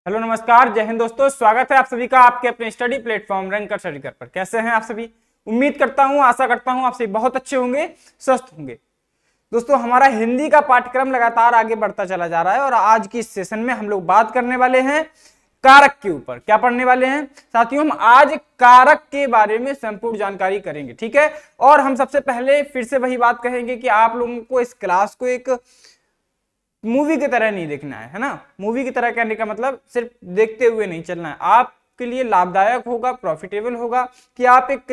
Hello नमस्कार, जय हिंद दोस्तों। स्वागत है आप सभी का आपके अपने स्टडी प्लेटफॉर्म रैंकर स्टडीकर पर। कैसे हैं आप सभी? उम्मीद करता हूं, आशा करता हूं आप सभी बहुत अच्छे होंगे, स्वस्थ होंगे। दोस्तों, हमारा हिंदी का पाठ्यक्रम लगातार आगे बढ़ता चला जा रहा है और आज की इस सेशन में हम लोग बात करने वाले हैं कारक के ऊपर। क्या पढ़ने वाले हैं साथियों? हम आज कारक के बारे में संपूर्ण जानकारी करेंगे, ठीक है। और हम सबसे पहले फिर से वही बात कहेंगे कि आप लोगों को इस क्लास को एक मूवी की तरह नहीं देखना है ना। मूवी की तरह कहने का मतलब सिर्फ देखते हुए नहीं चलना है। आपके लिए लाभदायक होगा, प्रॉफिटेबल होगा कि आप एक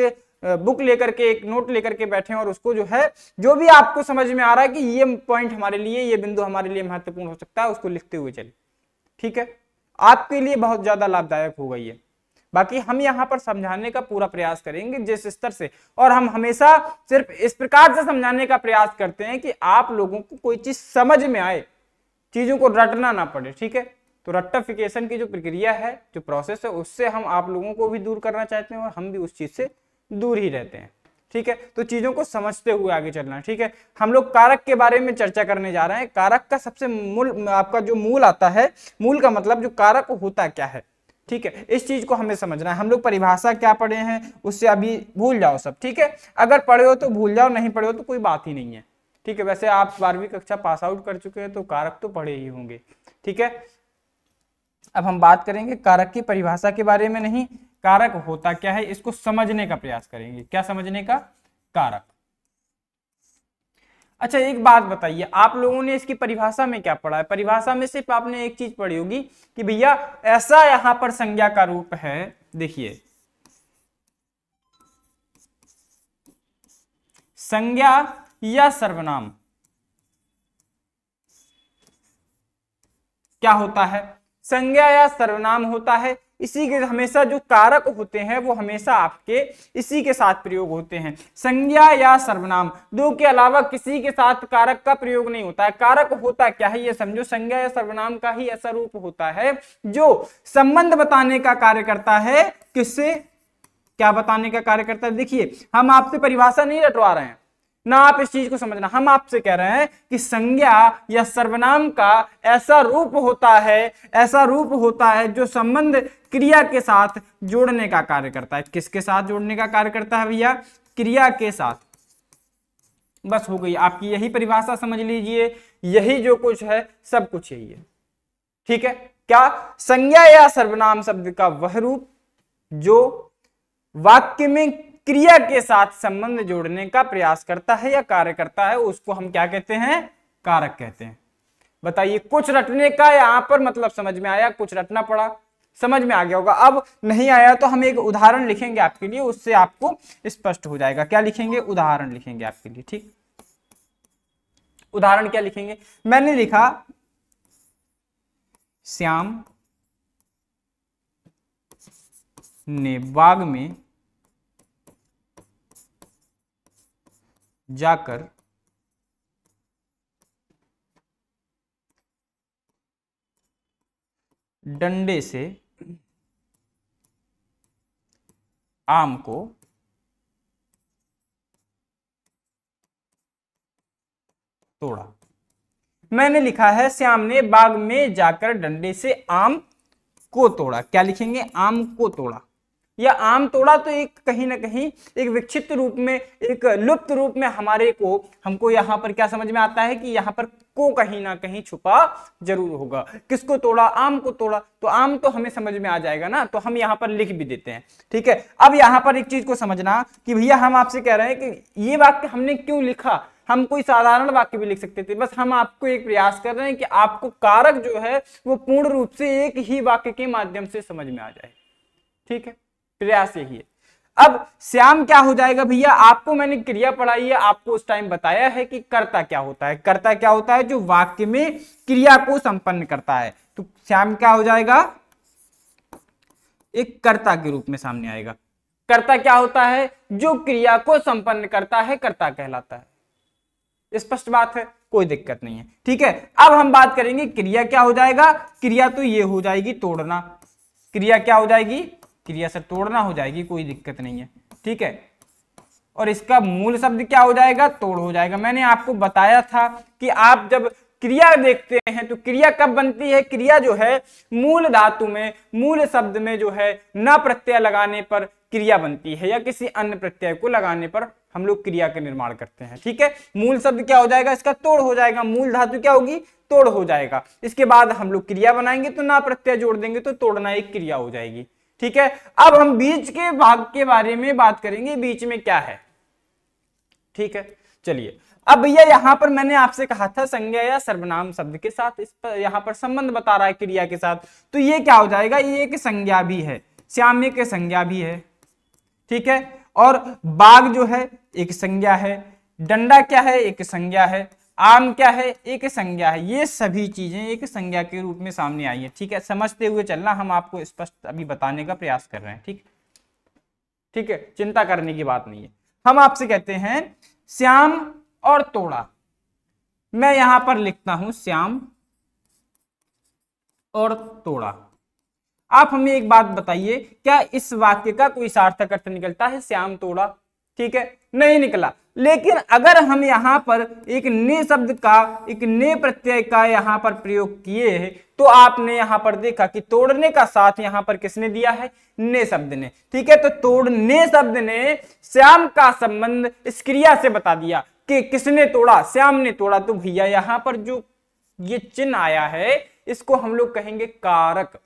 बुक लेकर के, एक नोट लेकर के बैठे और उसको जो है, जो भी आपको समझ में आ रहा है कि ये पॉइंट हमारे लिए, ये बिंदु हमारे लिए महत्वपूर्ण हो सकता है, उसको लिखते हुए चले, ठीक है। आपके लिए बहुत ज्यादा लाभदायक होगा ये। बाकी हम यहाँ पर समझाने का पूरा प्रयास करेंगे जिस स्तर से, और हम हमेशा सिर्फ इस प्रकार से समझाने का प्रयास करते हैं कि आप लोगों को कोई चीज समझ में आए, चीजों को रटना ना पड़े, ठीक है। तो रट्टाफिकेशन की जो प्रक्रिया है, जो प्रोसेस है, उससे हम आप लोगों को भी दूर करना चाहते हैं और हम भी उस चीज से दूर ही रहते हैं, ठीक है। तो चीजों को समझते हुए आगे चलना है, ठीक है। हम लोग कारक के बारे में चर्चा करने जा रहे हैं। कारक का सबसे मूल, आपका जो मूल आता है, मूल का मतलब जो कारक होता क्या है, ठीक है। इस चीज को हमें समझना है। हम लोग परिभाषा क्या पढ़े हैं उससे अभी भूल जाओ सब, ठीक है। अगर पढ़े हो तो भूल जाओ, नहीं पढ़े हो तो कोई बात ही नहीं है, ठीक है। वैसे आप 12वीं कक्षा पास आउट कर चुके हैं तो कारक तो पढ़े ही होंगे, ठीक है। अब हम बात करेंगे कारक की परिभाषा के बारे में नहीं, कारक होता क्या है इसको समझने का प्रयास करेंगे। क्या समझने का? कारक। अच्छा, एक बात बताइए, आप लोगों ने इसकी परिभाषा में क्या पढ़ा है? परिभाषा में सिर्फ आपने एक चीज पढ़ी होगी कि भैया ऐसा यहां पर संज्ञा का रूप है। देखिए, संज्ञा या सर्वनाम क्या होता है? संज्ञा या सर्वनाम होता है। इसी के हमेशा जो कारक होते हैं वो हमेशा आपके इसी के साथ प्रयोग होते हैं। संज्ञा या सर्वनाम, दो के अलावा किसी के साथ कारक का प्रयोग नहीं होता है। कारक होता क्या है ये समझो। संज्ञा या सर्वनाम का ही ऐसा रूप होता है जो संबंध बताने का कार्य करता है। किससे? क्या बताने का कार्य करता है? देखिए, हम आपसे परिभाषा नहीं रटवा रहे हैं ना, आप इस चीज को समझना। हम आपसे कह रहे हैं कि संज्ञा या सर्वनाम का ऐसा रूप होता है, ऐसा रूप होता है जो संबंध क्रिया के साथ जोड़ने का कार्य करता है। किसके साथ जोड़ने का कार्य करता है भैया? क्रिया के साथ। बस हो गई आपकी यही परिभाषा, समझ लीजिए। यही जो कुछ है सब कुछ यही है, ठीक है। क्या? संज्ञा या सर्वनाम शब्द का वह रूप जो वाक्य में क्रिया के साथ संबंध जोड़ने का प्रयास करता है या कार्य करता है, उसको हम क्या कहते हैं? कारक कहते हैं। बताइए, कुछ रटने का यहां पर मतलब समझ में आया? कुछ रटना पड़ा, समझ में आ गया होगा। अब नहीं आया तो हम एक उदाहरण लिखेंगे आपके लिए, उससे आपको स्पष्ट हो जाएगा। क्या लिखेंगे? उदाहरण लिखेंगे आपके लिए, ठीक। उदाहरण क्या लिखेंगे? मैंने लिखा श्याम ने बाग में जाकर डंडे से आम को तोड़ा। मैंने लिखा है श्याम ने बाग में जाकर डंडे से आम को तोड़ा। क्या लिखेंगे? आम को तोड़ा। या आम तोड़ा तो एक कहीं ना कहीं एक विक्षिप्त रूप में, एक लुप्त रूप में हमको यहां पर क्या समझ में आता है कि यहां पर को कहीं ना कहीं छुपा जरूर होगा। किसको तोड़ा? आम को तोड़ा। तो आम तो हमें समझ में आ जाएगा ना, तो हम यहां पर लिख भी देते हैं, ठीक है। अब यहां पर एक चीज को समझना कि भैया हम आपसे कह रहे हैं कि ये वाक्य हमने क्यों लिखा। हम कोई साधारण वाक्य भी लिख सकते थे, बस हम आपको एक प्रयास कर रहे हैं कि आपको कारक जो है वो पूर्ण रूप से एक ही वाक्य के माध्यम से समझ में आ जाए, ठीक है। प्रयास यही है। अब श्याम क्या हो जाएगा भैया? आपको मैंने क्रिया पढ़ाई है, आपको उस टाइम बताया है कि कर्ता क्या होता है। कर्ता क्या होता है? जो वाक्य में क्रिया को संपन्न करता है। तो श्याम क्या हो जाएगा? एक कर्ता के रूप में सामने आएगा। कर्ता क्या होता है? जो क्रिया को संपन्न करता है, कर्ता कहलाता है। स्पष्ट बात है, कोई दिक्कत नहीं है, ठीक है। अब हम बात करेंगे क्रिया क्या हो जाएगा। क्रिया तो ये हो जाएगी तोड़ना। क्रिया क्या हो जाएगी? क्रिया से तोड़ना हो जाएगी, कोई दिक्कत नहीं है, ठीक है। और इसका मूल शब्द क्या हो जाएगा? तोड़ हो जाएगा। मैंने आपको बताया था कि आप जब क्रिया देखते हैं तो क्रिया कब बनती है? क्रिया जो है मूल धातु में, मूल शब्द में जो है न प्रत्यय लगाने पर क्रिया बनती है, या किसी अन्य प्रत्यय को लगाने पर हम लोग क्रिया का निर्माण करते हैं। ठीक है, मूल शब्द क्या हो जाएगा? इसका तोड़ हो जाएगा, मूल धातु क्या होगी? तोड़ हो जाएगा। इसके बाद हम लोग क्रिया बनाएंगे तो ना प्रत्यय जोड़ देंगे तो तोड़ना एक क्रिया हो जाएगी। ठीक है, अब हम बीच के भाग के बारे में बात करेंगे, बीच में क्या है। ठीक है, चलिए अब भैया यहां पर मैंने आपसे कहा था संज्ञा या सर्वनाम शब्द के साथ, इस पर यहां पर संबंध बता रहा है क्रिया के साथ, तो ये क्या हो जाएगा? ये एक संज्ञा भी है, श्याम एक संज्ञा भी है। ठीक है, और बाग जो है एक संज्ञा है, डंडा क्या है? एक संज्ञा है, आम क्या है? एक संज्ञा है। ये सभी चीजें एक संज्ञा के रूप में सामने आई है। ठीक है, समझते हुए चलना, हम आपको स्पष्ट अभी बताने का प्रयास कर रहे हैं। ठीक, ठीक है, चिंता करने की बात नहीं है। हम आपसे कहते हैं श्याम और तोड़ा, मैं यहां पर लिखता हूं श्याम और तोड़ा। आप हमें एक बात बताइए, क्या इस वाक्य का कोई सार्थक अर्थ निकलता है श्याम तोड़ा? ठीक है, नहीं निकला। लेकिन अगर हम यहां पर एक ने शब्द का, एक ने प्रत्यय का यहां पर प्रयोग किए हैं, तो आपने यहां पर देखा कि तोड़ने का साथ यहां पर किसने दिया है? ने शब्द ने। ठीक है, तो तोड़ने शब्द ने श्याम का संबंध इस क्रिया से बता दिया कि किसने तोड़ा? श्याम ने तोड़ा। तो भैया यहां पर जो ये चिन्ह आया है इसको हम लोग कहेंगे कारक।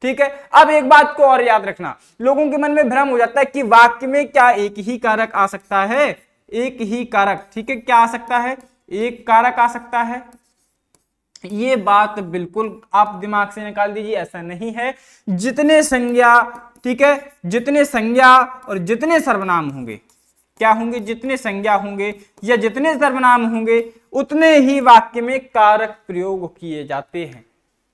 ठीक है, अब एक बात को और याद रखना, लोगों के मन में भ्रम हो जाता है कि वाक्य में क्या एक ही कारक आ सकता है? एक ही कारक। ठीक है, क्या आ सकता है? एक कारक आ सकता है। ये बात बिल्कुल आप दिमाग से निकाल दीजिए, ऐसा नहीं है। जितने संज्ञा, ठीक है, जितने संज्ञा और जितने सर्वनाम होंगे, क्या होंगे? जितने संज्ञा होंगे या जितने सर्वनाम होंगे उतने ही वाक्य में कारक प्रयोग किए जाते हैं।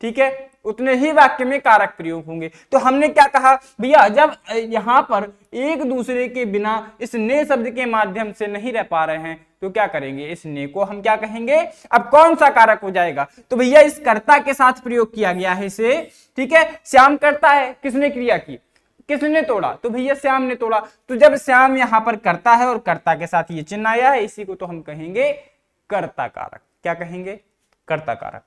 ठीक है, उतने ही वाक्य में कारक प्रयोग होंगे। तो हमने क्या कहा भैया, जब यहां पर एक दूसरे के बिना इस ने शब्द के माध्यम से नहीं रह पा रहे हैं तो क्या करेंगे? इस ने को हम क्या कहेंगे? अब कौन सा कारक हो जाएगा? तो भैया इस कर्ता के साथ प्रयोग किया गया है इसे। ठीक है, श्याम करता है, किसने क्रिया की? किसने तोड़ा? तो भैया श्याम ने तोड़ा। तो जब श्याम यहां पर करता है और कर्ता के साथ ये चिन्ह आया है, इसी को तो हम कहेंगे कर्ता कारक। क्या कहेंगे? कर्ता कारक।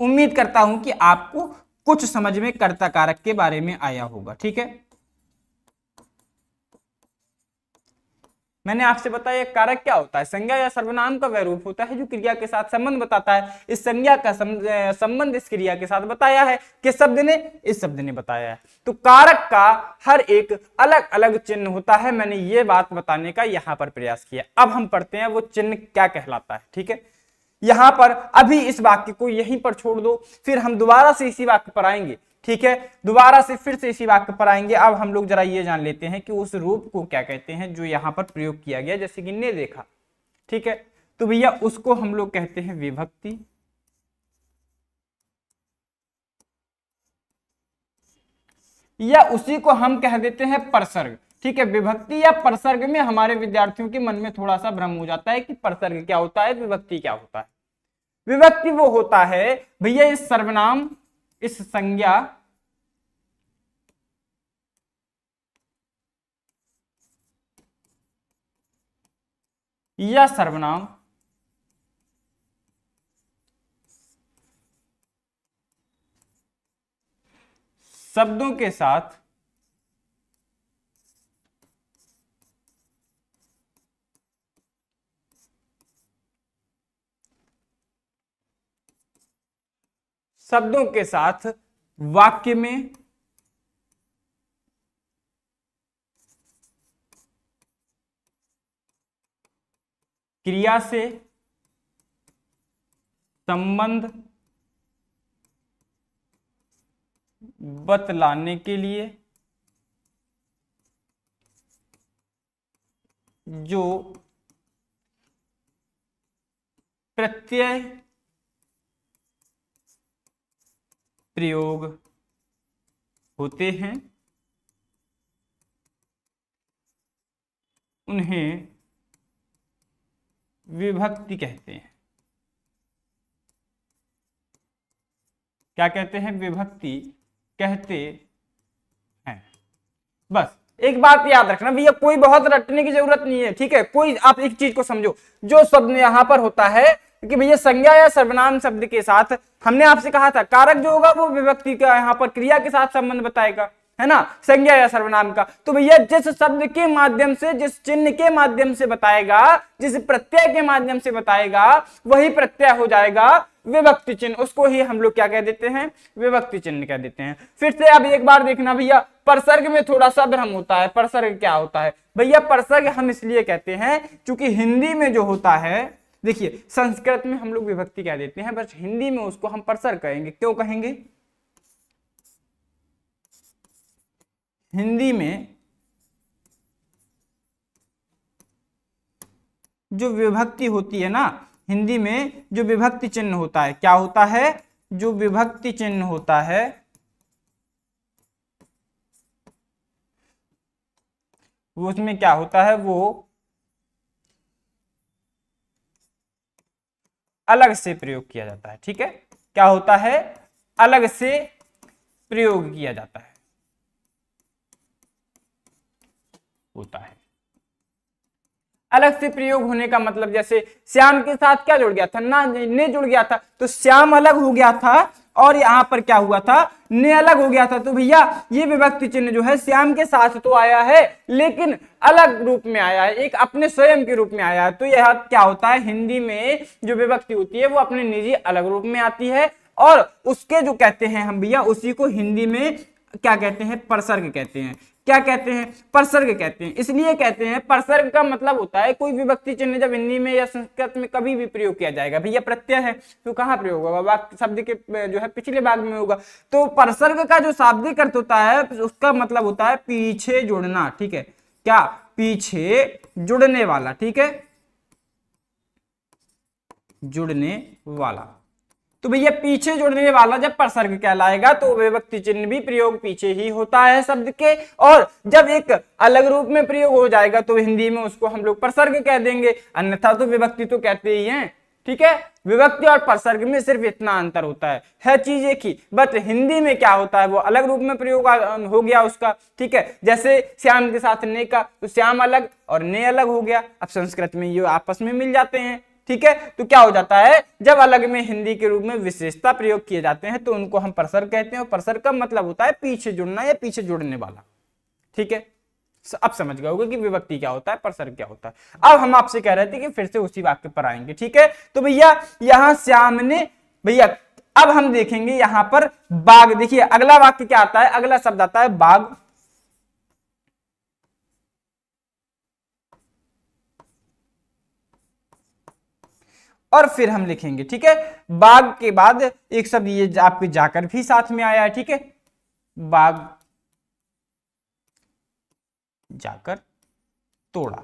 उम्मीद करता हूं कि आपको कुछ समझ में कर्ता कारक के बारे में आया होगा। ठीक है, मैंने आपसे बताया कारक क्या होता है? संज्ञा या सर्वनाम का वह रूप होता है जो क्रिया के साथ संबंध बताता है। इस संज्ञा का संबंध इस क्रिया के साथ बताया है, किस शब्द ने? इस शब्द ने बताया है। तो कारक का हर एक अलग अलग चिन्ह होता है, मैंने ये बात बताने का यहां पर प्रयास किया। अब हम पढ़ते हैं वो चिन्ह क्या कहलाता है। ठीक है, यहां पर अभी इस वाक्य को यहीं पर छोड़ दो, फिर हम दोबारा से इसी वाक्य पर आएंगे। ठीक है, दोबारा से फिर से इसी वाक्य पर आएंगे। अब हम लोग जरा ये जान लेते हैं कि उस रूप को क्या कहते हैं जो यहां पर प्रयोग किया गया, जैसे कि ने देखा। ठीक है, तो भैया उसको हम लोग कहते हैं विभक्ति, या उसी को हम कह देते हैं परसर्ग। ठीक है, विभक्ति या परसर्ग में हमारे विद्यार्थियों के मन में थोड़ा सा भ्रम हो जाता है कि परसर्ग क्या होता है, विभक्ति क्या होता है। विभक्ति वो होता है भैया इस सर्वनाम, इस संज्ञा या सर्वनाम शब्दों के साथ वाक्य में क्रिया से संबंध बतलाने के लिए जो प्रत्यय प्रयोग होते हैं उन्हें विभक्ति कहते हैं। क्या कहते हैं? विभक्ति कहते हैं। बस एक बात याद रखना भैया, कोई बहुत रटने की जरूरत नहीं है, ठीक है। कोई आप एक चीज को समझो, जो शब्द यहाँ पर होता है कि भैया संज्ञा या सर्वनाम शब्द के साथ, हमने आपसे कहा था कारक जो होगा वो विभक्ति का यहाँ पर क्रिया के साथ संबंध बताएगा, है ना, संज्ञा या सर्वनाम का। तो भैया जिस शब्द के माध्यम से, जिस चिन्ह के माध्यम से बताएगा, जिस प्रत्यय के माध्यम से बताएगा, वही प्रत्यय हो जाएगा विभक्ति चिन्ह। उसको ही हम लोग क्या कह देते हैं, विभक्ति चिन्ह कह देते हैं। फिर से अब एक बार देखना भैया, परसर्ग में थोड़ा सा भ्रम होता है। परसर्ग क्या होता है भैया? परसर्ग हम इसलिए कहते हैं क्योंकि हिंदी में जो होता है, देखिए संस्कृत में हम लोग विभक्ति कह देते हैं, बस हिंदी में उसको हम परसर्ग कहेंगे। क्यों कहेंगे? हिंदी में जो विभक्ति होती है ना, हिंदी में जो विभक्ति चिन्ह होता है, क्या होता है? जो विभक्ति चिन्ह होता है वो उसमें क्या होता है, वो अलग से प्रयोग किया जाता है, ठीक है। क्या होता है? अलग से प्रयोग किया जाता है, होता है। अलग से प्रयोग होने का मतलब, जैसे श्याम के साथ क्या जुड़ गया था? ना, ने जुड़ गया था, तो श्याम अलग हो गया था और यहां पर क्या हुआ था? ने अलग हो गया था। तो भैया ये विभक्ति चिन्ह जो है श्याम के साथ तो आया है, लेकिन अलग रूप में आया है, एक अपने स्वयं के रूप में आया है। तो यह क्या होता है, हिंदी में जो विभक्ति होती है वो अपने निजी अलग रूप में आती है, और उसके जो कहते हैं हम भैया, उसी को हिंदी में क्या कहते हैं? परसर्ग कहते हैं। क्या कहते हैं? परसर्ग कहते हैं। इसलिए कहते हैं, परसर्ग का मतलब होता है कोई विभक्ति चिन्ह जब हिंदी में या संस्कृत में कभी भी प्रयोग किया जाएगा, भैया प्रत्यय है तो कहाँ प्रयोग होगा? वाक्य शब्द के जो है पिछले भाग में होगा। तो परसर्ग का जो शाब्दिक अर्थ होता है उसका मतलब होता है पीछे जुड़ना, ठीक है। क्या? पीछे जुड़ने वाला, ठीक है, जुड़ने वाला। तो भैया पीछे जुड़ने वाला जब परसर्ग कहलाएगा तो विभक्ति चिन्ह भी प्रयोग पीछे ही होता है शब्द के, और जब एक अलग रूप में प्रयोग हो जाएगा तो हिंदी में उसको हम लोग परसर्ग कह देंगे, अन्यथा तो विभक्ति तो कहते ही हैं, ठीक है। विभक्ति और परसर्ग में सिर्फ इतना अंतर होता है चीज एक ही, बट हिंदी में क्या होता है वो अलग रूप में प्रयोग हो गया उसका, ठीक है। जैसे श्याम के साथ ने का, तो श्याम अलग और ने अलग हो गया। अब संस्कृत में ये आपस में मिल जाते हैं, ठीक है। तो क्या हो जाता है, जब अलग में हिंदी के रूप में विशेषता प्रयोग किए जाते हैं तो उनको हम परसर्ग कहते हैं, और परसर्ग का मतलब होता है पीछे जुड़ना या पीछे जुड़ने वाला, ठीक है। अब समझ गए होगे कि विभक्ति क्या होता है, परसर्ग क्या होता है। अब हम आपसे कह रहे थे कि फिर से उसी वाक्य पर आएंगे, ठीक है। तो भैया यहां श्याम ने, भैया अब हम देखेंगे यहां पर बाग। देखिए अगला वाक्य क्या आता है, अगला शब्द आता है बाग। और फिर हम लिखेंगे, ठीक है, बाग के बाद एक शब्द ये आपके जाकर भी साथ में आया है, ठीक है, बाग जाकर तोड़ा,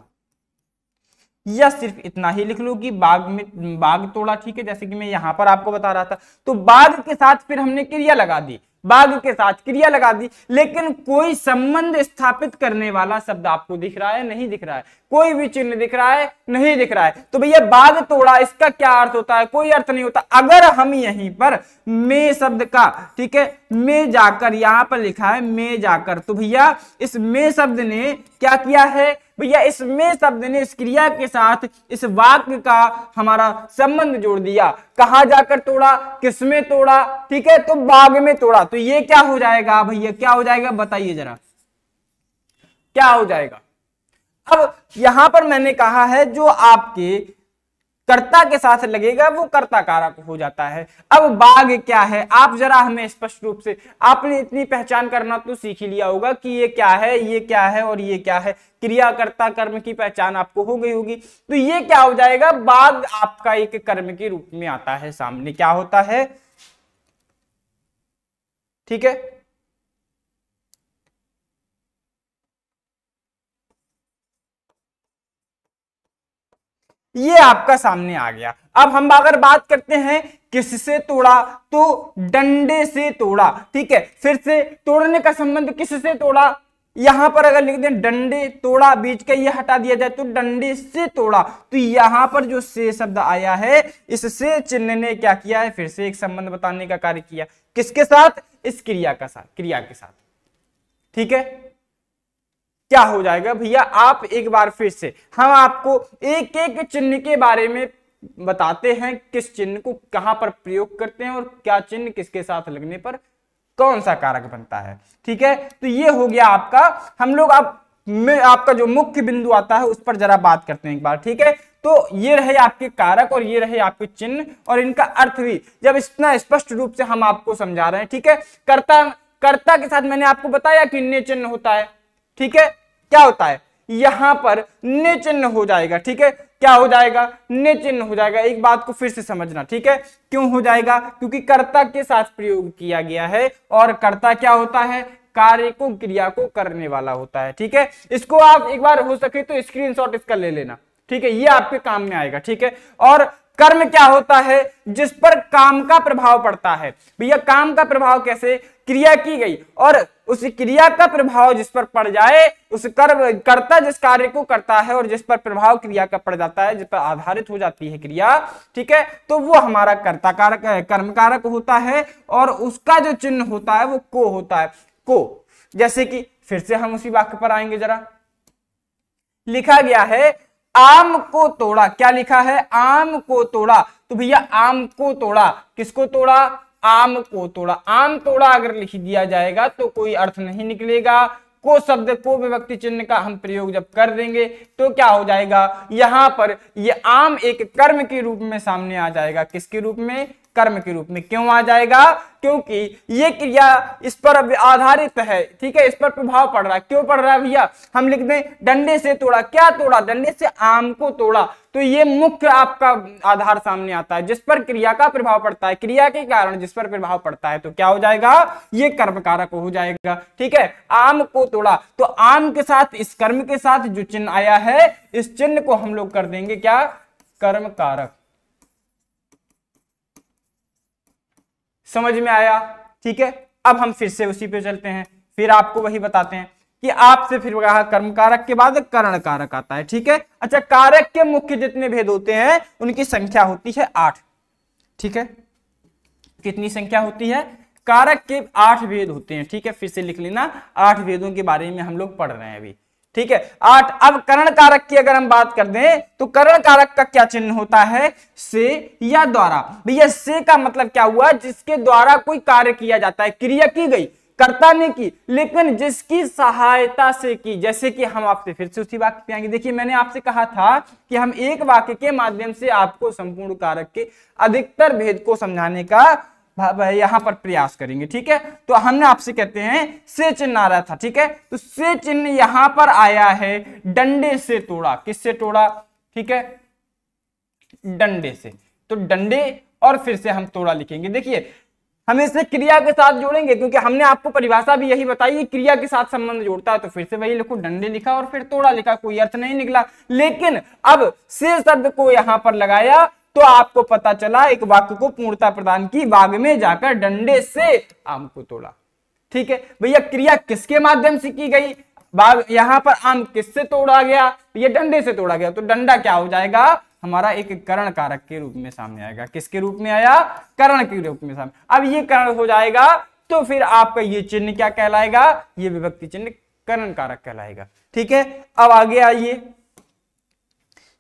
या सिर्फ इतना ही लिख लो कि बाग में बाग तोड़ा, ठीक है। जैसे कि मैं यहां पर आपको बता रहा था, तो बाग के साथ फिर हमने क्रिया लगा दी, बाग के साथ क्रिया लगा दी, लेकिन कोई संबंध स्थापित करने वाला शब्द आपको दिख रहा है? नहीं दिख रहा है। कोई भी चिन्ह दिख रहा है? नहीं दिख रहा है। तो भैया बाग तोड़ा, इसका क्या अर्थ होता है? कोई अर्थ नहीं होता। अगर हम यहीं पर में शब्द का, ठीक है, में जाकर, यहां पर लिखा है में जाकर, तो भैया इस में शब्द ने क्या किया है? भैया इस में शब्द ने इस क्रिया के साथ इस वाक्य का हमारा संबंध जोड़ दिया। कहां जाकर तोड़ा? किसमें तोड़ा? ठीक है, तो बाग में तोड़ा। तो ये क्या हो जाएगा भैया? क्या हो जाएगा बताइए जरा, क्या हो जाएगा? अब यहां पर मैंने कहा है जो आपके कर्ता के साथ लगेगा वो कर्ता कारक हो जाता है। अब बाग क्या है, आप जरा हमें स्पष्ट रूप से, आपने इतनी पहचान करना तो सीख ही लिया होगा कि ये क्या है, ये क्या है और ये क्या है। क्रिया कर्ता कर्म की पहचान आपको हो गई होगी। तो ये क्या हो जाएगा? बाग आपका एक कर्म के रूप में आता है सामने। क्या होता है? ठीक है, ये आपका सामने आ गया। अब हम अगर बात करते हैं किससे तोड़ा, तो डंडे से तोड़ा, ठीक है। फिर से तोड़ने का संबंध किससे तोड़ा? यहां पर अगर लिख दें डंडे तोड़ा, बीच का ये हटा दिया जाए तो डंडे से तोड़ा, तो यहां पर जो से शब्द आया है, इससे चिन्ह ने क्या किया है? फिर से एक संबंध बताने का कार्य किया। किसके साथ? इस क्रिया का साथ, क्रिया के साथ, ठीक है। क्या हो जाएगा भैया, आप एक बार फिर से हम आपको एक एक चिन्ह के बारे में बताते हैं, किस चिन्ह को कहां पर प्रयोग करते हैं और क्या चिन्ह किसके साथ लगने पर कौन सा कारक बनता है। ठीक है, तो ये हो गया आपका। हम लोग अब में आपका जो मुख्य बिंदु आता है उस पर जरा बात करते हैं एक बार। ठीक है, तो ये रहे आपके कारक और ये रहे आपके चिन्ह, और इनका अर्थ भी जब इतना स्पष्ट रूप से हम आपको समझा रहे हैं। ठीक है, कर्ता के साथ मैंने आपको बताया कि ने चिन्ह होता है। ठीक है, क्या होता है, यहां पर ने चिन्ह हो जाएगा। ठीक है, क्या हो जाएगा, ने चिन्ह हो जाएगा। एक बात को फिर से समझना, ठीक है, क्यों हो जाएगा, क्योंकि कर्ता के साथ प्रयोग किया गया है, और कर्ता क्या होता है, कार्य को, क्रिया को करने वाला होता है। ठीक है, इसको आप एक बार हो सके तो स्क्रीनशॉट इसका ले लेना। ठीक है, ये आपके काम में आएगा। ठीक है, और कर्म क्या होता है, जिस पर काम का प्रभाव पड़ता है। भैया काम का प्रभाव कैसे, क्रिया की गई और उस क्रिया का प्रभाव जिस पर पड़ जाए, उस कर्ता जिस कार्य को करता है और जिस पर प्रभाव क्रिया का पड़ जाता है, जिस पर आधारित हो जाती है क्रिया, ठीक है, तो वो हमारा कर्ता कारक, कर्म कारक होता है, और उसका जो चिन्ह होता है वो को होता है। को, जैसे कि फिर से हम उसी वाक्य पर आएंगे, जरा लिखा गया है आम को तोड़ा। क्या लिखा है, आम को तोड़ा। तो भैया आम को तोड़ा, किसको तोड़ा, आम को तोड़ा। आम तोड़ा अगर लिख दिया जाएगा तो कोई अर्थ नहीं निकलेगा। को शब्द को विभक्ति चिन्ह का हम प्रयोग जब कर देंगे तो क्या हो जाएगा, यहां पर ये आम एक कर्म के रूप में सामने आ जाएगा। किसके रूप में, कर्म के रूप में। क्यों आ जाएगा, क्योंकि ये क्रिया इस पर आधारित है। ठीक है, इस पर प्रभाव पड़ रहा है। क्यों पड़ रहा है भैया, हम लिख दें डंडे से तोड़ा। क्या तोड़ा, डंडे से आम को तोड़ा। तो ये मुख्य आपका आधार सामने आता है, जिस पर क्रिया का प्रभाव पड़ता है, क्रिया के कारण जिस पर प्रभाव पड़ता है, तो क्या हो जाएगा, ये कर्म कारक हो जाएगा। ठीक है, आम को तोड़ा, तो आम के साथ इस कर्म के साथ जो चिन्ह आया है, इस चिन्ह को हम लोग कर देंगे क्या, कर्म कारक। समझ में आया। ठीक है, अब हम फिर से उसी पे चलते हैं, फिर आपको वही बताते हैं कि आपसे फिर कहा कर्म कारक के बाद कर्ण कारक आता है। ठीक है, अच्छा, कारक के मुख्य जितने भेद होते हैं उनकी संख्या होती है 8। ठीक है, कितनी संख्या होती है, कारक के 8 भेद होते हैं। ठीक है, फिर से लिख लेना, 8 भेदों के बारे में हम लोग पढ़ रहे हैं अभी। ठीक है, 8। अब कर्ण कारक की अगर हम बात कर दें तो कर्ण कारक का क्या चिन्ह होता है, से या द्वारा। भैया से का मतलब क्या हुआ, जिसके द्वारा कोई कार्य किया जाता है, क्रिया की गई, कर्ता ने की, लेकिन जिसकी सहायता से की। जैसे कि हम आपसे फिर से उसी वाक्य पे आएंगे। देखिए मैंने आपसे कहा था कि हम एक वाक्य के माध्यम से आपको संपूर्ण कारक के अधिकतर भेद को समझाने का यहां पर प्रयास करेंगे। ठीक है, तो हमने आपसे कहते हैं से चिन्ह आ रहा था। ठीक है, तो से चिन्ह यहां पर आया है डंडे से तोड़ा। किससे तोड़ा, ठीक है, डंडे से। तो डंडे और फिर से हम तोड़ा लिखेंगे। देखिए हम इसे क्रिया के साथ जोड़ेंगे, क्योंकि हमने आपको परिभाषा भी यही बताई, क्रिया के साथ संबंध जोड़ता है। तो फिर से वही लिखो, डंडे लिखा और फिर तोड़ा लिखा, कोई अर्थ नहीं निकला। लेकिन अब से शब्द को यहां पर लगाया तो आपको पता चला, एक वाक्य को पूर्णता प्रदान की, बाग में जाकर डंडे से आम को तोड़ा। ठीक है भैया, क्रिया किसके माध्यम से की गई, बाग, यहां पर आम किससे तोड़ा गया, ये डंडे से तोड़ा गया। तो डंडा क्या हो जाएगा, हमारा एक कर्ण कारक के रूप में सामने आएगा। किसके रूप में आया, कर्ण के रूप में सामने। अब ये कर्ण हो जाएगा तो फिर आपका ये चिन्ह क्या कहलाएगा, ये विभक्ति चिन्ह कर्ण कारक कहलाएगा। ठीक है, अब आगे आइए,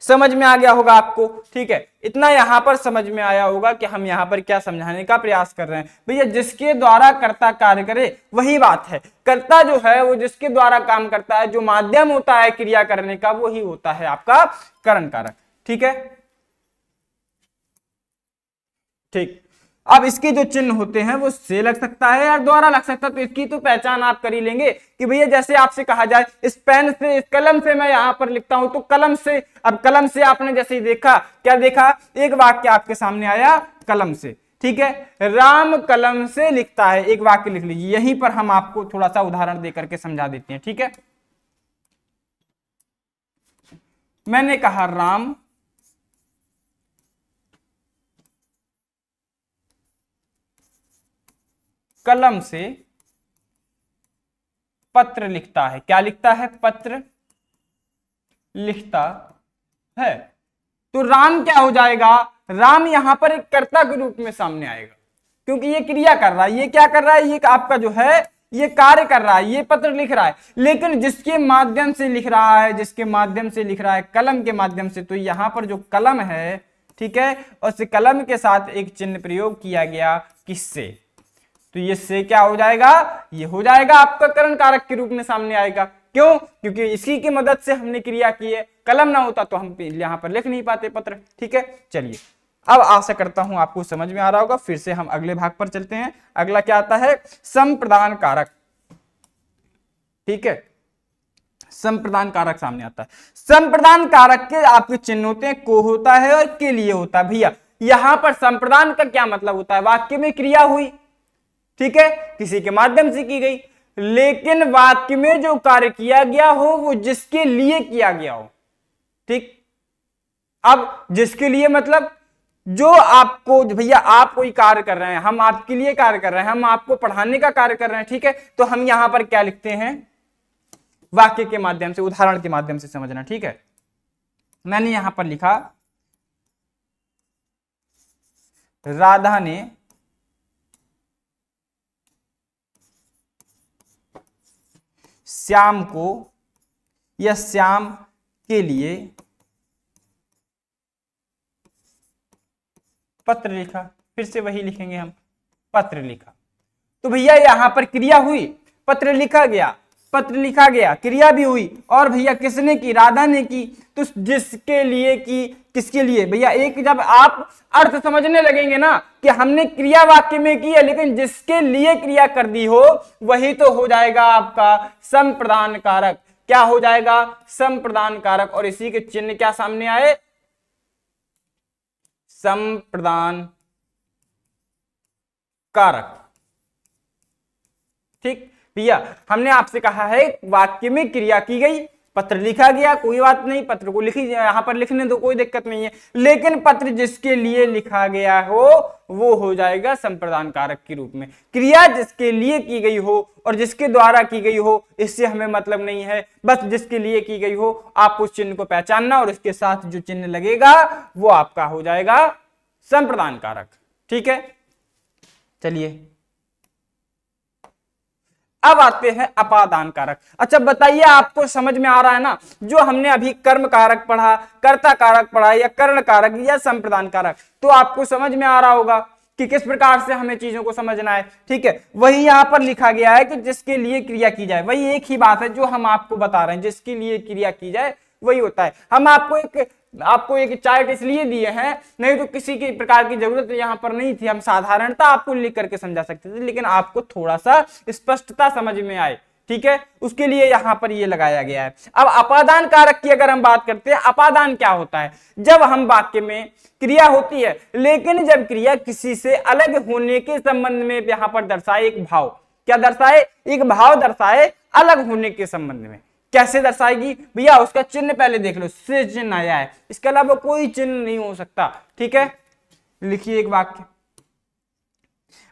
समझ में आ गया होगा आपको। ठीक है, इतना यहां पर समझ में आया होगा कि हम यहां पर क्या समझाने का प्रयास कर रहे हैं। भैया जिसके द्वारा कर्ता कार्य करे वही बात है। कर्ता जो है वो जिसके द्वारा काम करता है, जो माध्यम होता है क्रिया करने का, वही होता है आपका कर्ण कारक। ठीक है, ठीक। अब इसके जो चिन्ह होते हैं वो से लग सकता है या द्वारा लग सकता है। तो इसकी तो पहचान आप कर ही लेंगे कि भैया जैसे आपसे कहा जाए इस पेन से, इस कलम से मैं यहां पर लिखता हूं, तो कलम से, अब कलम से आपने जैसे ही देखा, क्या देखा, एक वाक्य आपके सामने आया कलम से। ठीक है, राम कलम से लिखता है, एक वाक्य लिख लीजिए। यहीं पर हम आपको थोड़ा सा उदाहरण देकर के समझा देते हैं। ठीक है, मैंने कहा राम कलम से पत्र लिखता है। क्या लिखता है, पत्र लिखता है। तो राम क्या हो जाएगा, राम यहां पर एक कर्ता के रूप में सामने आएगा, क्योंकि ये क्रिया कर रहा है। ये क्या कर रहा है, ये आपका जो है ये कार्य कर रहा है, ये पत्र लिख रहा है, लेकिन जिसके माध्यम से लिख रहा है, जिसके माध्यम से लिख रहा है, कलम के माध्यम से, तो यहां पर जो कलम है, ठीक है, और इस कलम के साथ एक चिन्ह प्रयोग किया गया, किससे, तो ये से क्या हो जाएगा, ये हो जाएगा आपका करण कारक के रूप में सामने आएगा। क्यों? क्योंकि इसी की मदद से हमने क्रिया की है, कलम ना होता तो हम यहां पर लिख नहीं पाते पत्र। ठीक है, चलिए अब आशा करता हूं आपको समझ में आ रहा होगा। फिर से हम अगले भाग पर चलते हैं। अगला क्या आता है, संप्रदान कारक। ठीक है, संप्रदान कारक सामने आता है। संप्रदान कारक के आपके चिन्ह होते हैं, को होता है और के लिए होता है। भैया यहां पर संप्रदान का क्या मतलब होता है, वाक्य में क्रिया हुई, ठीक है, किसी के माध्यम से की गई, लेकिन वाक्य में जो कार्य किया गया हो वो जिसके लिए किया गया हो। ठीक, अब जिसके लिए मतलब जो आपको, भैया आप कोई कार्य कर रहे हैं, हम आपके लिए कार्य कर रहे हैं, हम आपको पढ़ाने का कार्य कर रहे हैं, ठीक है, तो हम यहां पर क्या लिखते हैं, वाक्य के माध्यम से, उदाहरण के माध्यम से समझना। ठीक है, मैंने यहां पर लिखा, राधा ने श्याम को या श्याम के लिए पत्र लिखा। फिर से वही लिखेंगे हम, पत्र लिखा। तो भैया यहां पर क्रिया हुई, पत्र लिखा गया, पत्र लिखा गया, क्रिया भी हुई, और भैया किसने की, राधा ने की। तो जिसके लिए की, किसके लिए, भैया एक जब आप अर्थ समझने लगेंगे ना कि हमने क्रिया वाक्य में की है, लेकिन जिसके लिए क्रिया कर दी हो वही तो हो जाएगा आपका संप्रदान कारक। क्या हो जाएगा, संप्रदान कारक। और इसी के चिन्ह क्या सामने आए, संप्रदान कारक। ठीक भैया, हमने आपसे कहा है वाक्य में क्रिया की गई, पत्र लिखा गया, कोई बात नहीं, पत्र को लिखी, यहां पर लिखने दो, कोई दिक्कत नहीं है, लेकिन पत्र जिसके लिए लिखा गया हो वो हो जाएगा संप्रदान कारक के रूप में। क्रिया जिसके लिए की गई हो और जिसके द्वारा की गई हो इससे हमें मतलब नहीं है, बस जिसके लिए की गई हो आप उस चिन्ह को पहचानना और उसके साथ जो चिन्ह लगेगा वो आपका हो जाएगा संप्रदान कारक। ठीक है, चलिए अब आते हैं अपादान कारक। अच्छा बताइए, आपको समझ में आ रहा है ना, जो हमने अभी कर्म कारक पढ़ा, कर्ता कारक पढ़ा, या कर्ण कारक या संप्रदान कारक, तो आपको समझ में आ रहा होगा कि किस प्रकार से हमें चीजों को समझना है। ठीक है, वही यहां पर लिखा गया है कि जिसके लिए क्रिया की जाए, वही एक ही बात है जो हम आपको बता रहे हैं, जिसके लिए क्रिया की जाए वही होता है। हम आपको एक चार्ट इसलिए दिए हैं, नहीं तो किसी की प्रकार की जरूरत यहां पर नहीं थी, हम साधारणता आपको लिख करके समझा सकते थे, लेकिन आपको थोड़ा सा स्पष्टता समझ में आए, ठीक है, उसके लिए यहां पर ये लगाया गया है। अब अपादान कारक की अगर हम बात करते हैं, अपादान क्या होता है, जब हम वाक्य में क्रिया होती है, लेकिन जब क्रिया किसी से अलग होने के संबंध में यहां पर दर्शाए एक भाव, क्या दर्शाए, एक भाव दर्शाए अलग होने के संबंध में। कैसे दर्शाएगी भैया, उसका चिन्ह पहले देख लो, से चिन्ह आया है, इसके अलावा कोई चिन्ह नहीं हो सकता। ठीक है, लिखिए एक वाक्य,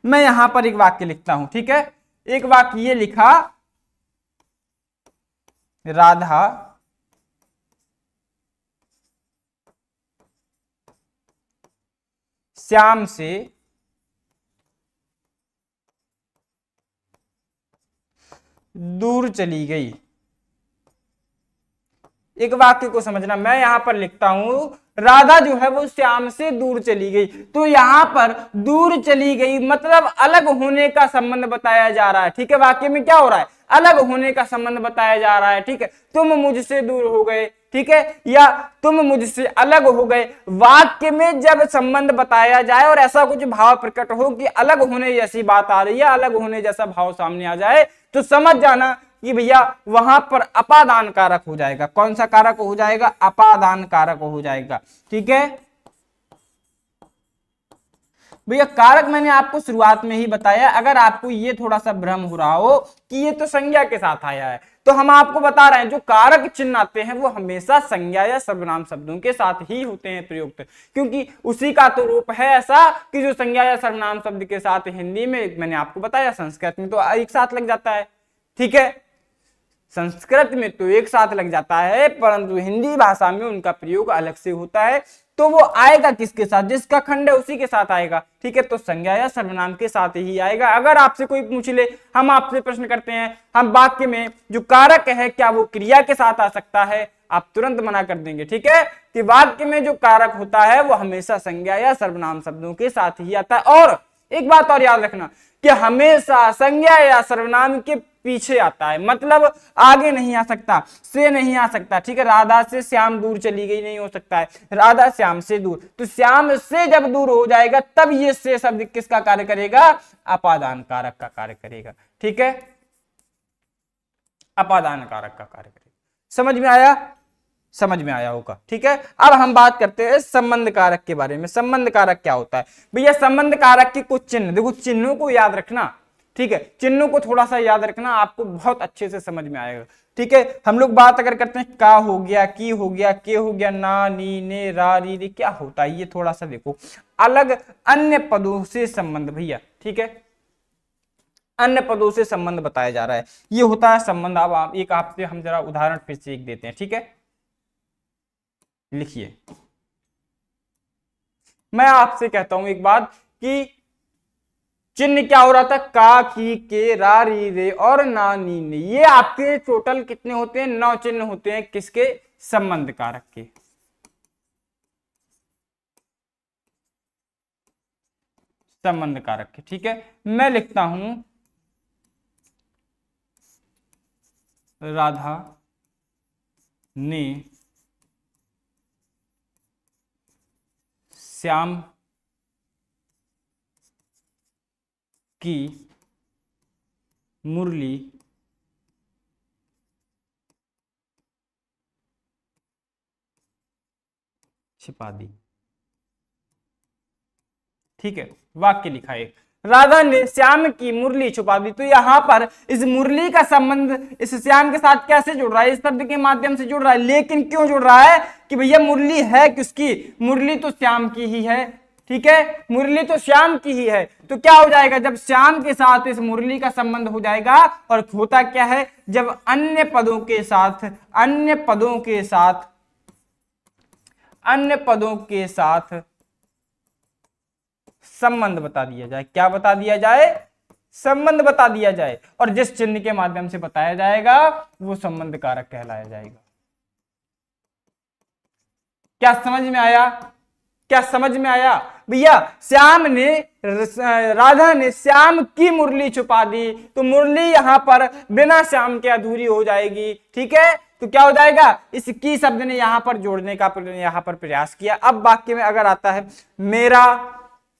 मैं यहां पर एक वाक्य लिखता हूं। ठीक है, एक वाक्य ये लिखा, राधा श्याम से दूर चली गई। एक वाक्य को समझना, मैं यहां पर लिखता हूं राधा जो है वो श्याम से दूर चली गई, तो यहां पर दूर चली गई मतलब अलग होने का संबंध बताया जा रहा है। ठीक है, वाक्य में क्या हो रहा है, अलग होने का संबंध बताया जा रहा है। ठीक है, तुम मुझसे दूर हो गए, ठीक है, या तुम मुझसे अलग हो गए। वाक्य में जब संबंध बताया जाए और ऐसा कुछ भाव प्रकट हो कि अलग होने जैसी बात आ रही है, अलग होने जैसा भाव सामने आ जाए, तो समझ जाना कि भैया वहां पर अपादान कारक हो जाएगा। कौन सा कारक हो जाएगा, अपादान कारक हो जाएगा। ठीक है भैया, कारक मैंने आपको शुरुआत में ही बताया, अगर आपको ये थोड़ा सा भ्रम हो रहा हो कि ये तो संज्ञा के साथ आया है, तो हम आपको बता रहे हैं जो कारक चिन्ह आते हैं वो हमेशा संज्ञा या सर्वनाम शब्दों के साथ ही होते हैं प्रयुक्त, क्योंकि उसी का तो रूप है ऐसा कि जो संज्ञा या सर्वनाम शब्द के साथ हिंदी में, मैंने आपको बताया, संस्कृत में तो एक साथ लग जाता है। ठीक है, संस्कृत में तो एक साथ लग जाता है, परंतु हिंदी भाषा में उनका प्रयोग अलग से होता है। तो वो आएगा किसके साथ, जिसका खंड है उसी के साथ आएगा। ठीक है, तो संज्ञा या सर्वनाम के साथ ही आएगा। अगर आपसे कोई पूछ ले, हम आपसे प्रश्न करते हैं, हम वाक्य में जो कारक है क्या वो क्रिया के साथ आ सकता है, आप तुरंत मना कर देंगे। ठीक है, कि वाक्य में जो कारक होता है वो हमेशा संज्ञा या सर्वनाम शब्दों के साथ ही आता है। और एक बात और याद रखना कि हमेशा संज्ञा या सर्वनाम के पीछे आता है, मतलब आगे नहीं आ सकता, से नहीं आ सकता। ठीक है, राधा से श्याम दूर चली गई नहीं हो सकता है, राधा श्याम से दूर, तो श्याम से जब दूर हो जाएगा तब ये से शब्द किसका कार्य करेगा, अपादान कारक का कार्य करेगा। ठीक है, अपादान कारक का कार्य करेगा। समझ में आया, समझ में आया होगा। ठीक है, अब हम बात करते हैं संबंध कारक के बारे में। संबंध कारक क्या होता है भैया, संबंध कारक के कुछ चिन्ह, देखो चिन्हों को याद रखना। ठीक है, चिन्हों को थोड़ा सा याद रखना, आपको बहुत अच्छे से समझ में आएगा। ठीक है, हम लोग बात अगर करते हैं का हो गया, की हो गया, के हो गया, ना, नी, ने, रा, री, क्या होता है, ये थोड़ा सा देखो, अलग अन्य पदों से संबंध भैया। ठीक है, अन्य पदों से संबंध बताया जा रहा है, ये होता है संबंध। अब आप एक आपसे हम जरा उदाहरण फिर से एक देते हैं। ठीक है, लिखिए, मैं आपसे कहता हूं एक बात कि चिन्ह क्या हो रहा था, का, की, के, रा, री, रे और ना, नी, ने, ये आपके टोटल कितने होते हैं, 9 चिन्ह होते हैं, किसके, संबंध कारक के। संबंध कारक के। ठीक है, मैं लिखता हूं राधा ने श्याम की मुरली छिपा दी। ठीक है, वाक्य लिखा है, राधा ने श्याम की मुरली छुपा दी। तो यहां पर इस मुरली का संबंध इस श्याम के साथ कैसे जुड़ रहा है, इस शब्द के माध्यम से जुड़ रहा है। लेकिन क्यों जुड़ रहा है कि भैया मुरली है किसकी, मुरली तो श्याम की ही है। ठीक है, मुरली तो श्याम की ही है, तो क्या हो जाएगा, जब श्याम के साथ इस मुरली का संबंध हो जाएगा, और होता क्या है, जब अन्य पदों के साथ, अन्य पदों के साथ, अन्य पदों के साथ संबंध बता दिया जाए, क्या बता दिया जाए, संबंध बता दिया जाए, और जिस चिन्ह के माध्यम से बताया जाएगा वो संबंध कारक कहलाया जाएगा। क्या समझ में आया, क्या समझ में आया भैया, श्याम ने, राधा ने श्याम की मुरली छुपा दी, तो मुरली यहां पर बिना श्याम के अधूरी हो जाएगी। ठीक है, तो क्या हो जाएगा, इस की शब्द ने यहां पर जोड़ने का यहां पर प्रयास किया। अब वाक्य में अगर आता है मेरा,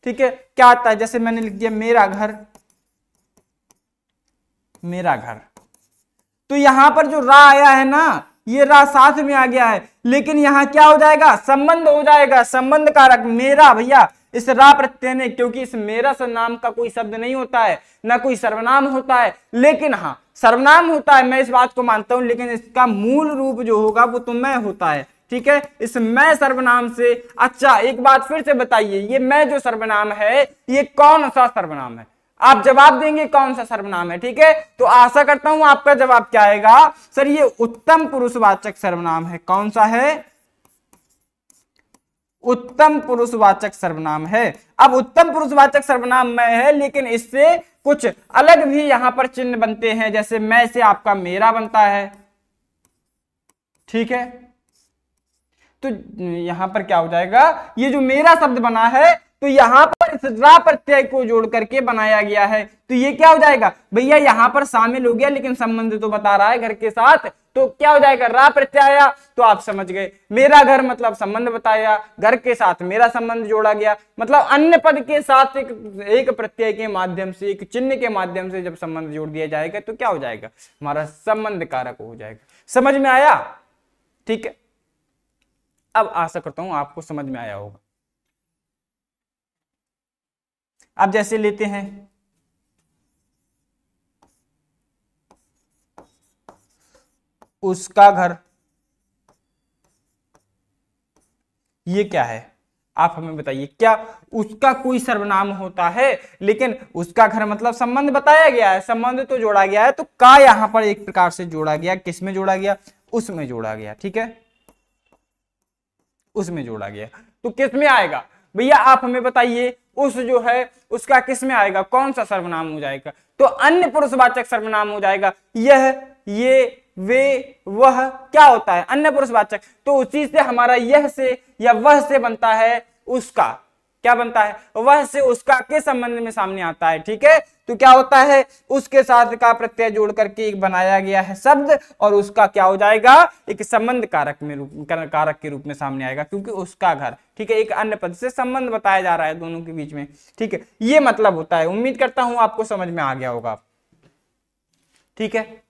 ठीक है, क्या आता है, जैसे मैंने लिख दिया मेरा घर, मेरा घर, तो यहां पर जो रा आया है ना, ये रा साथ में आ गया है, लेकिन यहां क्या हो जाएगा, संबंध हो जाएगा, संबंध कारक मेरा भैया, इस रा प्रत्यय ने, क्योंकि इस मेरा सर्वनाम का कोई शब्द नहीं होता है, ना कोई सर्वनाम होता है, लेकिन हाँ सर्वनाम होता है, मैं इस बात को मानता हूं, लेकिन इसका मूल रूप जो होगा वो तो मैं होता है। ठीक है, इस मैं सर्वनाम से, अच्छा एक बात फिर से बताइए, ये मैं जो सर्वनाम है ये कौन सा सर्वनाम है, आप जवाब देंगे कौन सा सर्वनाम है। ठीक है, तो आशा करता हूं आपका जवाब क्या आएगा, सर ये उत्तम पुरुषवाचक सर्वनाम है। कौन सा है, उत्तम पुरुषवाचक सर्वनाम है। अब उत्तम पुरुषवाचक सर्वनाम मैं है, लेकिन इससे कुछ अलग भी यहां पर चिन्ह बनते हैं, जैसे मैं से आपका मेरा बनता है। ठीक है, तो यहां पर क्या हो जाएगा, ये जो मेरा शब्द बना है तो यहां पर इस रा प्रत्यय को जोड़ करके बनाया गया है, तो ये क्या हो जाएगा भैया, यहां पर शामिल हो गया, लेकिन संबंध तो बता रहा है घर के साथ, तो क्या हो जाएगा, रा प्रत्यय आया, तो आप समझ गए, मेरा घर मतलब संबंध बताया, घर के साथ मेरा संबंध जोड़ा गया, मतलब अन्य पद के साथ एक प्रत्यय के माध्यम से, एक चिन्ह के माध्यम से जब संबंध जोड़ दिया जाएगा तो क्या हो जाएगा, हमारा संबंध कारक हो जाएगा। समझ में आया, ठीक है, अब आशा करता हूं आपको समझ में आया होगा। अब जैसे लेते हैं उसका घर, ये क्या है, आप हमें बताइए, क्या उसका कोई सर्वनाम होता है, लेकिन उसका घर मतलब संबंध बताया गया है, संबंध तो जोड़ा गया है, तो का यहां पर एक प्रकार से जोड़ा गया, किसमें जोड़ा गया, उसमें जोड़ा गया। ठीक है, उसमें जोड़ा गया, तो किस में आएगा भैया, आप हमें बताइए। उस जो है उसका किस में आएगा, कौन सा सर्वनाम हो जाएगा, तो अन्य पुरुषवाचक सर्वनाम हो जाएगा। यह, ये, वे, वह क्या होता है, अन्य पुरुषवाचक। तो उसी से हमारा यह से या वह से बनता है उसका, क्या बनता है, वह से उसका के संबंध में सामने आता है। ठीक है, तो क्या होता है, उसके साथ का प्रत्यय जोड़ करके एक बनाया गया है शब्द, और उसका क्या हो जाएगा, एक संबंध कारक के रूप में सामने आएगा, क्योंकि उसका घर। ठीक है, एक अन्य पद से संबंध बताया जा रहा है दोनों के बीच में। ठीक है, ये मतलब होता है। उम्मीद करता हूं आपको समझ में आ गया होगा। ठीक है,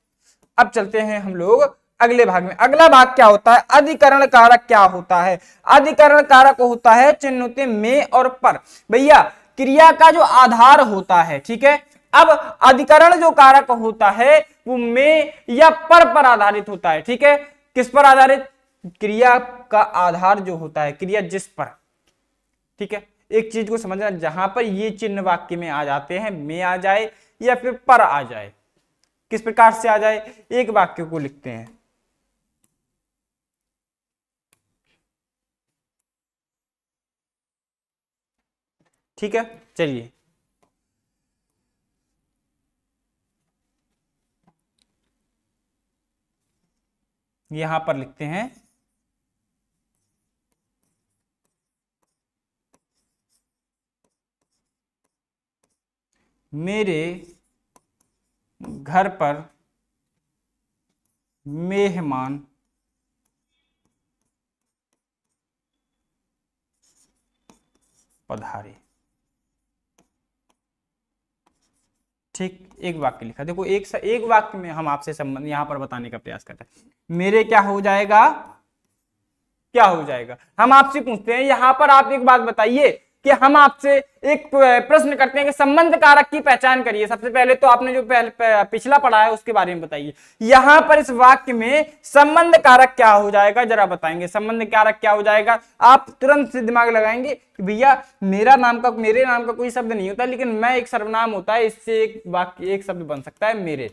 अब चलते हैं हम लोग अगले भाग में। अगला भाग क्या होता है, अधिकरण कारक क्या होता है। अधिकरण कारक होता है चिन्ह होते में और पर। भैया क्रिया का जो आधार होता है, ठीक है, अब अधिकरण जो कारक होता है वो में या पर आधारित होता है। ठीक है, किस पर आधारित, क्रिया का आधार जो होता है, क्रिया जिस पर। ठीक है, एक चीज को समझना, जहां पर ये चिन्ह वाक्य में आ जाते हैं, में आ जाए या फिर पर आ जाए, किस प्रकार से आ जाए, एक वाक्य को लिखते हैं। ठीक है, चलिए यहां पर लिखते हैं, मेरे घर पर मेहमान पधारे। ठीक, एक वाक्य लिखा। देखो एक वाक्य में हम आपसे संबंध यहां पर बताने का प्रयास करते हैं। मेरे क्या हो जाएगा, क्या हो जाएगा, हम आपसे पूछते हैं यहां पर, आप एक बात बताइए कि हम आपसे एक प्रश्न करते हैं कि संबंध कारक की पहचान करिए। सबसे पहले तो आपने जो पिछला पढ़ा है उसके बारे में बताइए। यहां पर इस वाक्य में संबंध कारक क्या हो जाएगा, जरा बताएंगे संबंध कारक क्या हो जाएगा। आप तुरंत से दिमाग लगाएंगे कि भैया मेरे नाम का कोई शब्द नहीं होता, लेकिन मैं एक सर्वनाम होता है, इससे एक वाक्य एक शब्द बन सकता है मेरे।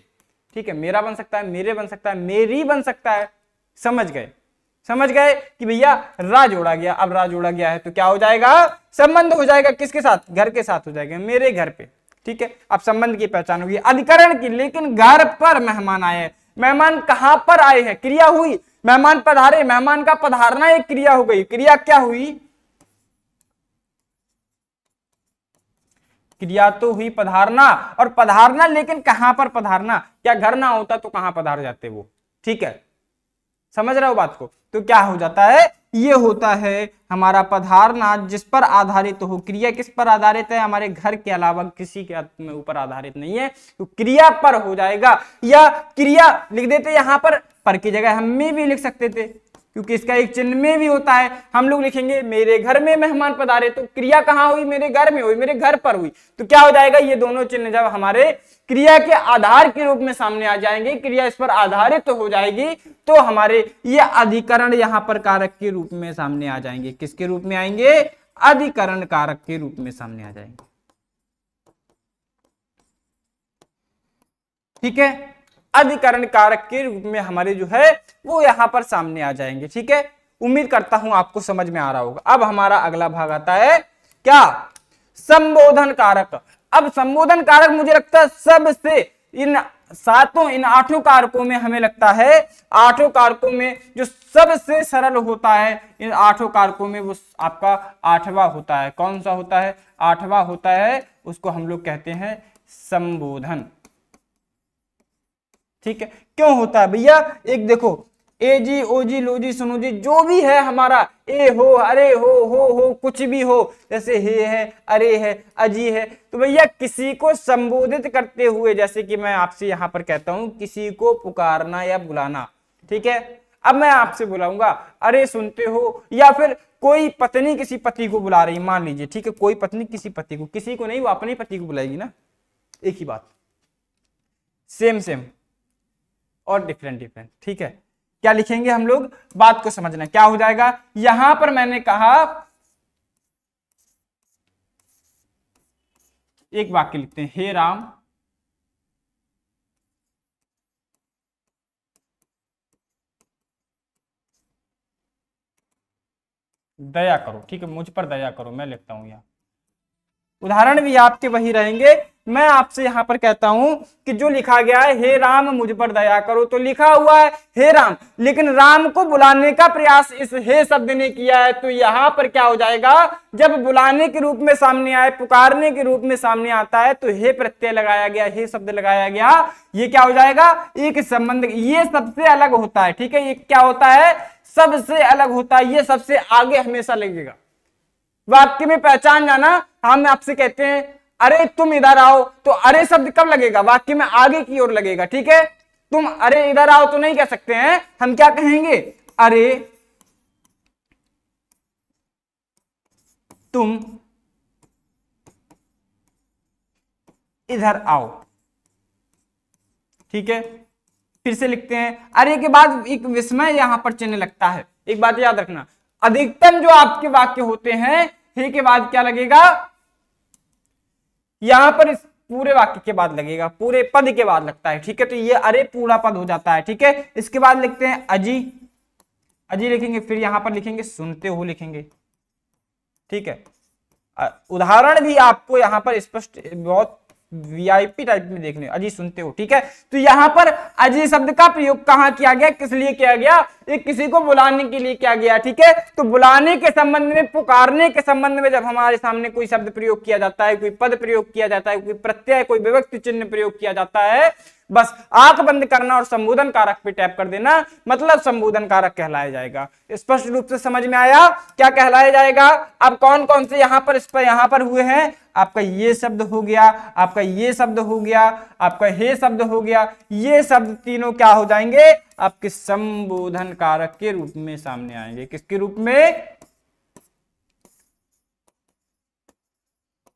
ठीक है, मेरा बन सकता है, मेरे बन सकता है, मेरी बन सकता है। समझ गए कि भैया रा जोड़ा गया। अब रा जोड़ा गया है तो क्या हो जाएगा, संबंध हो जाएगा, किसके साथ, घर के साथ हो जाएगा, मेरे घर पे। ठीक है, अब संबंध की पहचान होगी अधिकरण की। लेकिन घर पर मेहमान आए हैं, मेहमान कहां पर आए हैं, क्रिया हुई, मेहमान पधारे, मेहमान का पधारना एक क्रिया हो गई। क्रिया क्या हुई, क्रिया तो हुई पधारना, और पधारना लेकिन कहां पर पधारना, क्या घर ना होता तो कहां पधार जाते वो। ठीक है, समझ रहे हो बात को। तो क्या हो जाता है, ये होता है हमारा पधारना जिस पर आधारित हो। क्रिया किस पर आधारित है, हमारे घर के अलावा किसी के ऊपर आधारित नहीं है, तो क्रिया पर हो जाएगा। या क्रिया लिख देते यहां पर की जगह हम में भी लिख सकते थे, क्योंकि इसका एक चिन्ह में भी होता है। हम लोग लिखेंगे मेरे घर में मेहमान पधारे, तो क्रिया कहां हुई, मेरे घर में हुई, मेरे घर पर हुई। तो क्या हो जाएगा, ये दोनों चिन्ह जब हमारे क्रिया के आधार के रूप में सामने आ जाएंगे, क्रिया इस पर आधारित हो जाएगी, तो हमारे ये अधिकरण यहां पर कारक के रूप में सामने आ जाएंगे। किसके रूप में आएंगे, अधिकरण कारक के रूप में सामने आ जाएंगे। ठीक है, अधिकरण कारक के रूप में हमारे जो है वो यहां पर सामने आ जाएंगे। ठीक है, उम्मीद करता हूं आपको समझ में आ रहा होगा। अब हमारा अगला भाग आता है क्या, संबोधन कारक। अब संबोधन कारक मुझे लगता है सबसे इन आठों कारकों में हमें लगता है, आठों कारकों में जो सबसे सरल होता है, इन आठों कारकों में वो आपका आठवां होता है। कौन सा होता है, आठवां होता है, उसको हम लोग कहते हैं संबोधन। ठीक है, क्यों होता है भैया, एक देखो, ए जी, ओ जी, लो जी, सुनो जी, जो भी है हमारा, ए हो, अरे हो, कुछ भी हो, जैसे हे है, अरे है, अजी है, तो भैया किसी को संबोधित करते हुए, जैसे कि मैं आपसे यहां पर कहता हूं किसी को पुकारना या बुलाना। ठीक है, अब मैं आपसे बुलाऊंगा, अरे सुनते हो, या फिर कोई पत्नी किसी पति को बुला रही, मान लीजिए। ठीक है, कोई पत्नी किसी पति को, किसी को नहीं, वो अपने पति को बुलाएगी ना, एक ही बात, सेम और डिफरेंट। ठीक है, क्या लिखेंगे हम लोग, बात को समझना क्या हो जाएगा। यहां पर मैंने कहा, एक वाक्य लिखते हैं, हे राम दया करो, ठीक है, मुझ पर दया करो, मैं लिखता हूं यहाँ। उदाहरण भी आपके वही रहेंगे। मैं आपसे यहां पर कहता हूं कि जो लिखा गया है हे राम मुझ पर दया करो, तो लिखा हुआ है हे राम, लेकिन राम को बुलाने का प्रयास इस हे शब्द ने किया है, तो यहां पर क्या हो जाएगा, जब बुलाने के रूप में सामने आए, पुकारने के रूप में सामने आता है, तो हे प्रत्यय लगाया गया, हे शब्द लगाया गया, ये क्या हो जाएगा, एक संबंध, ये सबसे अलग होता है, ठीक है, ये क्या होता है, सबसे अलग होता है, ये सबसे आगे हमेशा लगेगा। वाक्य में पहचान जाना, हम आपसे कहते हैं अरे तुम इधर आओ, तो अरे शब्द कब लगेगा, वाक्य में आगे की ओर लगेगा, ठीक है। तुम अरे इधर आओ तो नहीं कह सकते हैं, हम क्या कहेंगे, अरे तुम इधर आओ, ठीक है। फिर से लिखते हैं, अरे के बाद एक विस्मय यहां पर चिन्ह लगता है। एक बात याद रखना, अधिकतम जो आपके वाक्य होते हैं हे के बाद क्या लगेगा, यहां पर इस पूरे वाक्य के बाद लगेगा, पूरे पद के बाद लगता है, ठीक है। तो ये अरे पूरा पद हो जाता है, ठीक है। इसके बाद लिखते हैं अजी, अजी लिखेंगे, फिर यहां पर लिखेंगे सुनते हो लिखेंगे, ठीक है। उदाहरण भी आपको यहां पर स्पष्ट बहुत वीआईपी टाइप में देखने, अजी सुनते हो, ठीक है। तो यहां पर अजी शब्द का प्रयोग कहां किया गया, किस लिए किया गया, एक किसी को बुलाने के लिए किया गया, ठीक है। तो बुलाने के संबंध में, पुकारने के संबंध में जब हमारे सामने कोई शब्द प्रयोग किया जाता है, कोई पद प्रयोग किया जाता है, कोई प्रत्यय, कोई विभक्ति चिन्ह प्रयोग किया जाता है, बस आंख बंद करना और संबोधन कारक पे टैप कर देना, मतलब संबोधन कारक कहलाया जाएगा। स्पष्ट रूप से समझ में आया क्या कहलाया जाएगा। अब कौन कौन से यहां पर, इस पर यहां पर हुए हैं, आपका ये शब्द हो गया, आपका ये शब्द हो गया, आपका हे शब्द हो गया, ये शब्द तीनों क्या हो जाएंगे, आपके संबोधन कारक के रूप में सामने आएंगे। किसके रूप में,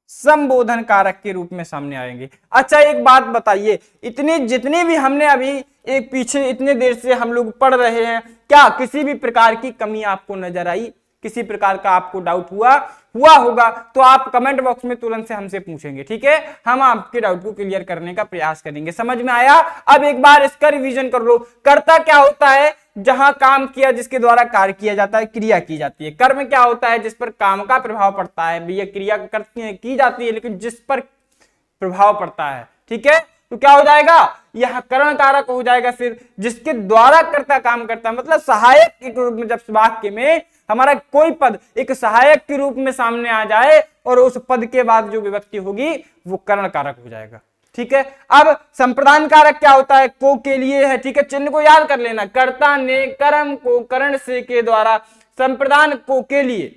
संबोधन कारक के रूप में सामने आएंगे। अच्छा एक बात बताइए, इतनी जितनी भी हमने अभी एक पीछे इतने देर से हम लोग पढ़ रहे हैं, क्या किसी भी प्रकार की कमी आपको नजर आई, किसी प्रकार का आपको डाउट हुआ होगा तो आप कमेंट बॉक्स में तुरंत से हमसे पूछेंगे, ठीक है। हम आपके डाउट को क्लियर करने का प्रयास करेंगे। समझ में आया। अब एक बार इसका रिवीजन कर लो। कर्ता क्या होता है, जहां काम किया, जिसके द्वारा कार्य किया जाता है, क्रिया की जाती है। कर्म क्या होता है, जिस पर काम का प्रभाव पड़ता है, भैया क्रिया की जाती है लेकिन जिस पर प्रभाव पड़ता है, ठीक है। तो क्या हो जाएगा, यह करण कारक हो जाएगा, फिर जिसके द्वारा कर्ता काम करता है, मतलब सहायक के रूप में। जब वाक्य में हमारा कोई पद एक सहायक के रूप में सामने आ जाए और उस पद के बाद जो विभक्ति होगी वो करण कारक हो जाएगा, ठीक है। अब संप्रदान कारक क्या होता है, को के लिए है, ठीक है। चिन्ह को याद कर लेना, कर्ता ने कर्म को करण से के द्वारा, संप्रदान को के लिए,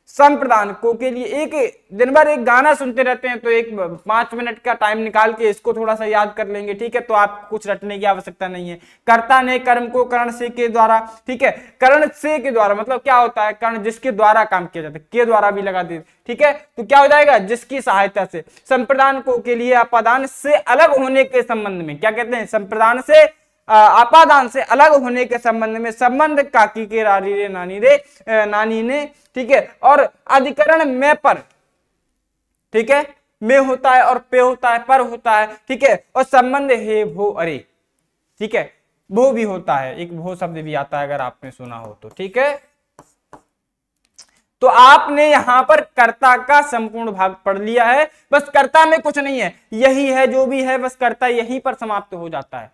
संप्रदान को के लिए। एक दिन भर एक गाना सुनते रहते हैं तो एक 5 मिनट का टाइम निकाल के इसको थोड़ा सा याद कर लेंगे, ठीक है। तो आप कुछ रटने की आवश्यकता नहीं है। कर्ता ने कर्म को करण से के द्वारा, ठीक है। करण से के द्वारा मतलब क्या होता है, कर्ण जिसके द्वारा काम किया जाता है, के द्वारा भी लगा दे, ठीक है। तो क्या हो जाएगा, जिसकी सहायता से। संप्रदान को के लिए अपादान से अलग होने के संबंध में क्या कहते हैं, संप्रदान से अपादान से अलग होने के संबंध में, संबंध काकी के रारी रे नानी रे नानी ने, ठीक है। और अधिकरण में पर, ठीक है, में होता है और पे होता है, पर होता है, ठीक है। और संबंध हे भो अरे, ठीक है, भो भी होता है, एक भो शब्द भी आता है अगर आपने सुना हो तो, ठीक है। तो आपने यहां पर कर्ता का संपूर्ण भाग पढ़ लिया है। बस कर्ता में कुछ नहीं है, यही है जो भी है, बस कर्ता यहीं पर समाप्त हो जाता है।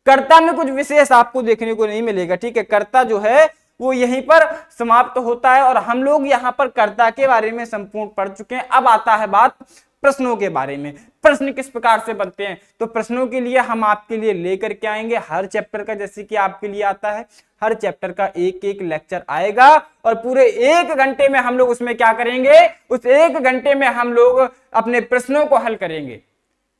कर्ता में कुछ विशेष आपको देखने को नहीं मिलेगा, ठीक है। कर्ता जो है वो यहीं पर समाप्त होता है और हम लोग यहाँ पर कर्ता के बारे में संपूर्ण पढ़ चुके हैं। अब आता है बात प्रश्नों के बारे में। प्रश्न किस प्रकार से बनते हैं, तो प्रश्नों के लिए हम आपके लिए लेकर के आएंगे हर चैप्टर का, जैसे कि आपके लिए आता है हर चैप्टर का एक एक लेक्चर आएगा और पूरे 1 घंटे में हम लोग उसमें क्या करेंगे, उस 1 घंटे में हम लोग अपने प्रश्नों को हल करेंगे,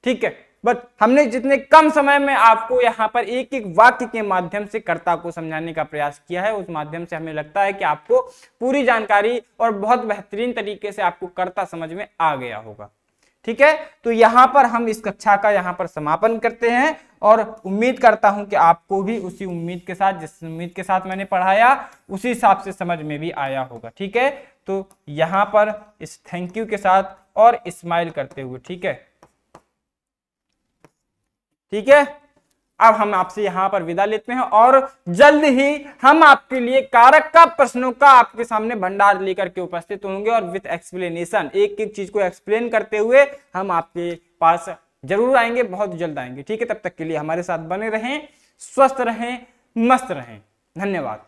ठीक है। बट हमने जितने कम समय में आपको यहाँ पर एक एक वाक्य के माध्यम से कर्ता को समझाने का प्रयास किया है, उस माध्यम से हमें लगता है कि आपको पूरी जानकारी और बहुत बेहतरीन तरीके से आपको कर्ता समझ में आ गया होगा, ठीक है। तो यहाँ पर हम इस कक्षा का यहाँ पर समापन करते हैं और उम्मीद करता हूं कि आपको भी उसी उम्मीद के साथ, जिस उम्मीद के साथ मैंने पढ़ाया उसी हिसाब से समझ में भी आया होगा, ठीक है। तो यहाँ पर इस थैंक यू के साथ और स्माइल करते हुए, ठीक है, ठीक है। अब हम आपसे यहां पर विदा लेते हैं और जल्द ही हम आपके लिए कारक का प्रश्नों का आपके सामने भंडार लेकर के उपस्थित होंगे और विथ एक्सप्लेनेशन, एक एक चीज को एक्सप्लेन करते हुए हम आपके पास जरूर आएंगे, बहुत जल्द आएंगे। ठीक है, तब तक के लिए हमारे साथ बने रहें, स्वस्थ रहें, मस्त रहें। धन्यवाद।